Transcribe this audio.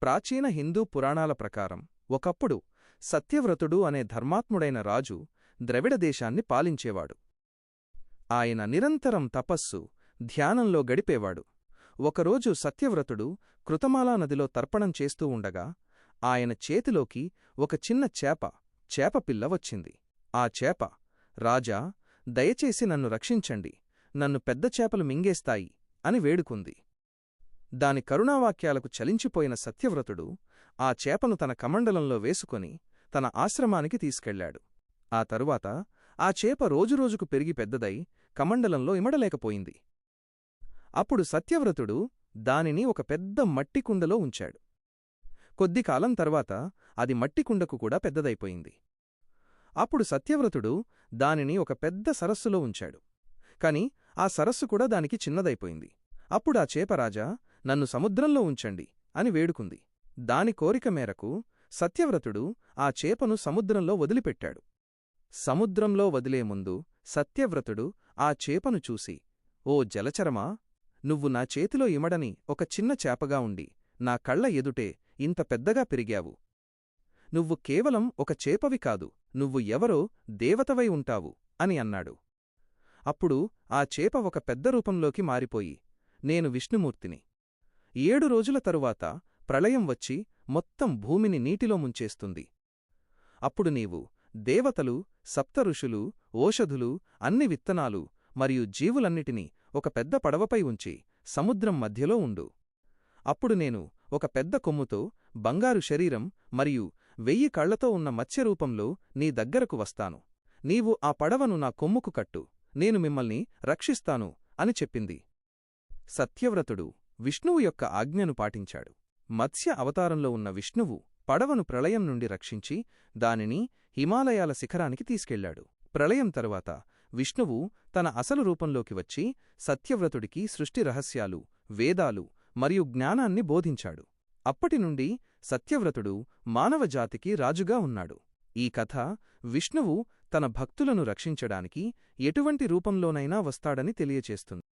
ప్రాచీన హిందూ పురాణాల ప్రకారం ఒకప్పుడు సత్యవ్రతుడు అనే ధర్మాత్ముడైన రాజు ద్రవిడ దేశాన్ని పాలించేవాడు. ఆయన నిరంతరం తపస్సు, ధ్యానంలో గడిపేవాడు. ఒకరోజు సత్యవ్రతుడు కృతమాలా నదిలో తర్పణం చేస్తూ ఉండగా ఆయన చేతిలోకి ఒక చిన్న చేపపిల్ల వచ్చింది. ఆ చేప, రాజా, దయచేసి నన్ను రక్షించండి, నన్ను పెద్ద చేపలు మింగేస్తాయి అని వేడుకుంది. దాని కరుణావాక్యాలకు చలించిపోయిన సత్యవ్రతుడు ఆ చేపను తన కమండలంలో వేసుకొని తన ఆశ్రమానికి తీసుకెళ్లాడు. ఆ తరువాత ఆ చేప రోజురోజుకు పెరిగి పెద్దదై కమండలంలో ఇమడలేకపోయింది. అప్పుడు సత్యవ్రతుడు దానిని ఒక పెద్ద మట్టికుండలో ఉంచాడు. కొద్దికాలం తర్వాత అది మట్టికుండకు కూడా పెద్దదైపోయింది. అప్పుడు సత్యవ్రతుడు దానిని ఒక పెద్ద సరస్సులో ఉంచాడు. కాని ఆ సరస్సు కూడా దానికి చిన్నదైపోయింది. అప్పుడా చేప, రాజా, నన్ను సముద్రంలో ఉంచండి అని వేడుకుంది. దాని కోరిక మేరకు సత్యవ్రతుడు ఆ చేపను సముద్రంలో వదిలిపెట్టాడు. సముద్రంలో వదిలే ముందు సత్యవ్రతుడు ఆ చేపను చూసి, ఓ జలచరమా, నువ్వు నా చేతిలో ఇమడని ఒక చిన్న చేపగా ఉండి నా కళ్ల ఎదుటే ఇంత పెద్దగా పెరిగావు. నువ్వు కేవలం ఒక చేపవి కాదు, నువ్వు ఎవరో దేవతవై ఉంటావు అని అన్నాడు. అప్పుడు ఆ చేప ఒక పెద్ద రూపంలోకి మారిపోయి, నేను విష్ణుమూర్తిని. 7 రోజుల తరువాత ప్రళయం వచ్చి మొత్తం భూమిని నీటిలో ముంచేస్తుంది. అప్పుడు నీవు దేవతలు, సప్తఋషులు, ఓషధులు, అన్ని విత్తనాలు మరియు జీవులన్నిటినీ ఒక పెద్ద పడవపై ఉంచి సముద్రం మధ్యలో ఉండు. అప్పుడు నేను ఒక పెద్ద కొమ్ముతో, బంగారు శరీరం మరియు 1000 కళ్లతో ఉన్న మత్స్యరూపంలో నీ దగ్గరకు వస్తాను. నీవు ఆ పడవను నా కొమ్ముకు కట్టు, నేను మిమ్మల్ని రక్షిస్తాను అని చెప్పింది. సత్యవ్రతుడు విష్ణువు యొక్క ఆజ్ఞను పాటించాడు. మత్స్య అవతారంలో ఉన్న విష్ణువు పడవను ప్రళయం నుండి రక్షించి దానిని హిమాలయాల శిఖరానికి తీసుకెళ్లాడు. ప్రళయం తరువాత విష్ణువు తన అసలు రూపంలోకి వచ్చి సత్యవ్రతుడికి సృష్టి రహస్యాలు, వేదాలు మరియు జ్ఞానాన్ని బోధించాడు. అప్పటినుండి సత్యవ్రతుడు మానవజాతికి రాజుగా ఉన్నాడు. ఈ కథ విష్ణువు తన భక్తులను రక్షించడానికి ఎటువంటి రూపంలోనైనా వస్తాడని తెలియచేస్తుంది.